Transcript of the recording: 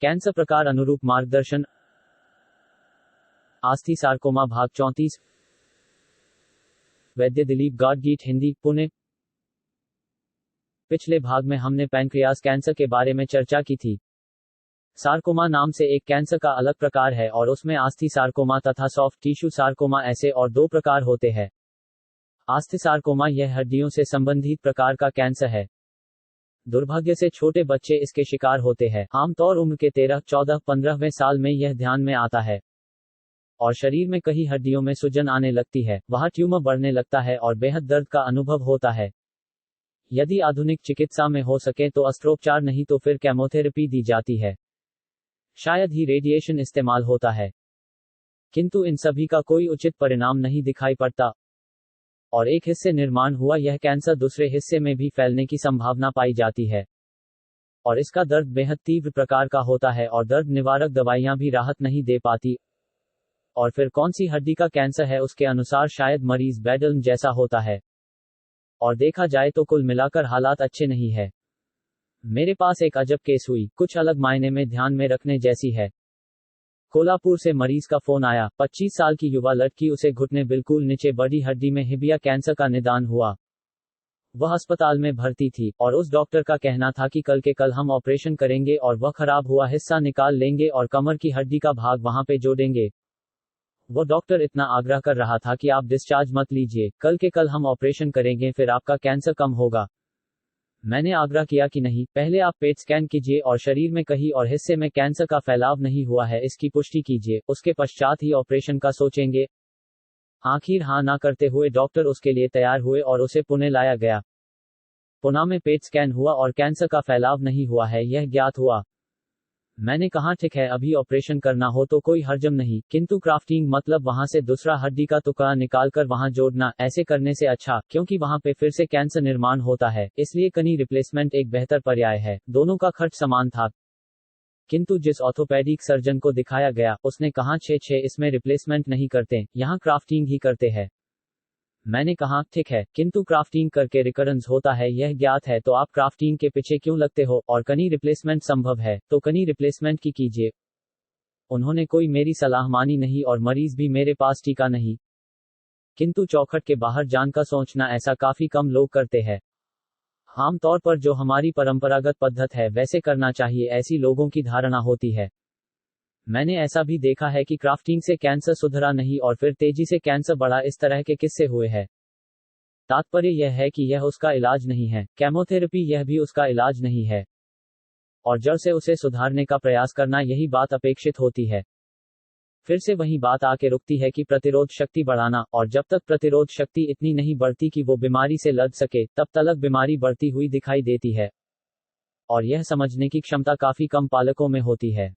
Cancer प्रकार अनुरूप मार्गदर्शन। आस्थी सार्कोमा भाग 34। वैद्य दिलीप गाडगीट, हिंदी, पुणे। पिछले भाग में हमने पैंक्रियास कैंसर के बारे में चर्चा की थी। सार्कोमा नाम से एक कैंसर का अलग प्रकार है और उसमें आस्थी सार्कोमा तथा सॉफ्ट टिश्यू सार्कोमा ऐसे और दो प्रकार होते हैं। आस्थी सार्कोमा यह हड्डियों से संबंधित प्रकार का कैंसर है। दुर्भाग्य से छोटे बच्चे इसके शिकार होते हैं। आमतौर उम्र के 13, 14, 15वें साल में यह ध्यान में आता है और शरीर में कई हड्डियों में सूजन आने लगती है, वहां ट्यूमर बढ़ने लगता है और बेहद दर्द का अनुभव होता है। यदि आधुनिक चिकित्सा में हो सके तो अस्त्रोपचार, नहीं तो फिर केमोथेरेपी दी जाती है। शायद ही रेडिएशन इस्तेमाल होता है, किंतु इन सभी का कोई उचित परिणाम नहीं दिखाई पड़ता और एक हिस्से निर्माण हुआ यह कैंसर दूसरे हिस्से में भी फैलने की संभावना पाई जाती है और इसका दर्द बेहद तीव्र प्रकार का होता है और दर्द निवारक दवाइयां भी राहत नहीं दे पाती। और फिर कौन सी हड्डी का कैंसर है उसके अनुसार शायद मरीज बेडन जैसा होता है और देखा जाए तो कुल मिलाकर हालात अच्छे नहीं है। मेरे पास एक अजब केस हुई, कुछ अलग मायने में ध्यान में रखने जैसी है। कोल्हापुर से मरीज का फोन आया। 25 साल की युवा लड़की, उसे घुटने बिल्कुल नीचे बड़ी हड्डी में हिबिया कैंसर का निदान हुआ। वह अस्पताल में भर्ती थी और उस डॉक्टर का कहना था कि कल के कल हम ऑपरेशन करेंगे और वह खराब हुआ हिस्सा निकाल लेंगे और कमर की हड्डी का भाग वहां पे जोड़ेंगे। वो डॉक्टर इतना आग्रह कर रहा था कि आप डिस्चार्ज मत लीजिए, कल के कल हम ऑपरेशन करेंगे, फिर आपका कैंसर कम होगा। मैंने आग्रह किया कि नहीं, पहले आप पेट स्कैन कीजिए और शरीर में कहीं और हिस्से में कैंसर का फैलाव नहीं हुआ है इसकी पुष्टि कीजिए, उसके पश्चात ही ऑपरेशन का सोचेंगे। आखिर हाँ ना करते हुए डॉक्टर उसके लिए तैयार हुए और उसे पुणे लाया गया। पुणे में पेट स्कैन हुआ और कैंसर का फैलाव नहीं हुआ है यह ज्ञात हुआ। मैंने कहा ठीक है, अभी ऑपरेशन करना हो तो कोई हर्जम नहीं, किंतु क्राफ्टिंग मतलब वहां से दूसरा हड्डी का टुकड़ा निकालकर वहां जोड़ना, ऐसे करने से अच्छा, क्योंकि वहां पे फिर से कैंसर निर्माण होता है, इसलिए कनी रिप्लेसमेंट एक बेहतर पर्याय है। दोनों का खर्च समान था, किंतु जिस ऑर्थोपेडिक सर्जन को दिखाया गया उसने कहा छे इसमें रिप्लेसमेंट नहीं करते, यहाँ क्राफ्टिंग ही करते हैं। मैंने कहा ठीक है, किंतु क्राफ्टिंग करके रिकरेंस होता है यह ज्ञात है, तो आप क्राफ्टिंग के पीछे क्यों लगते हो, और कनी रिप्लेसमेंट संभव है तो कनी रिप्लेसमेंट की कीजिए। उन्होंने कोई मेरी सलाह मानी नहीं और मरीज भी मेरे पास टीका नहीं, किंतु चौखट के बाहर जानकर सोचना ऐसा काफी कम लोग करते हैं। आमतौर पर जो हमारी परंपरागत पद्धति है वैसे करना चाहिए, ऐसी लोगों की धारणा होती है। मैंने ऐसा भी देखा है कि क्राफ्टिंग से कैंसर सुधरा नहीं और फिर तेजी से कैंसर बढ़ा, इस तरह के किस्से हुए हैं। तात्पर्य यह है कि यह उसका इलाज नहीं है, केमोथेरेपी यह भी उसका इलाज नहीं है और जड़ से उसे सुधारने का प्रयास करना, यही बात अपेक्षित होती है। फिर से वही बात आके रुकती है कि प्रतिरोध शक्ति बढ़ाना, और जब तक प्रतिरोध शक्ति इतनी नहीं बढ़ती कि वो बीमारी से लड़ सके, तब तक बीमारी बढ़ती हुई दिखाई देती है और यह समझने की क्षमता काफी कम पालकों में होती है।